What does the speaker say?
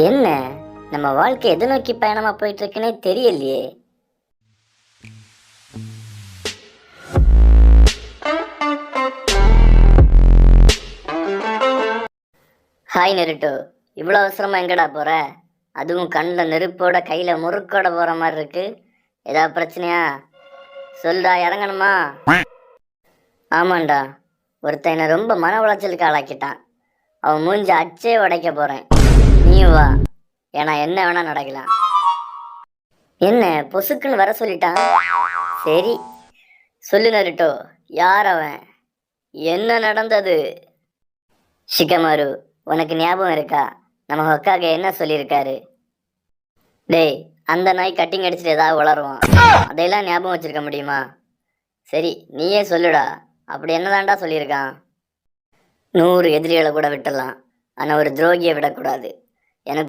என்ன நம்ம வாழ்க்கை எதை நோக்கி பயணமா போயிட்டு இருக்குன்னே தெரியலையே. ஹாய் நெருட்டோ, இவ்வளோ அவசரமா எங்கடா போற? அதுவும் கண்ணில் நெருப்போட கையில முறுக்கோட போற மாதிரி இருக்கு. ஏதாவது பிரச்சனையா? சொல்டா, இறங்கணுமா? ஆமாண்டா, ஒருத்தன் என்னை ரொம்ப மன உளைச்சலுக்கு ஆளாக்கிட்டான். அவன் மூஞ்சி அச்சே உடைக்க போறேன். நீயும் வா, ஏன்னா என்ன வேணா நடக்கலாம். என்ன பொசுக்குன்னு வர சொல்லிட்டான்? சரி, சொல்லு நருட்டோ, யார் அவன்? என்ன நடந்தது? ஷிகமாரு, உனக்கு ஞாபகம் இருக்கா நம்ம ஹொக்காக என்ன சொல்லியிருக்காரு? டேய், அந்த நாய் கட்டிங் அடிச்சுட்டு ஏதாவது வளருவான், அதையெல்லாம் ஞாபகம் வச்சிருக்க முடியுமா? சரி, நீயே சொல்லுடா, அப்படி என்னதான்டா சொல்லியிருக்கான்? 100 எதிரிகளை கூட விட்டுடலாம், ஆனால் ஒரு துரோகியை விடக்கூடாது.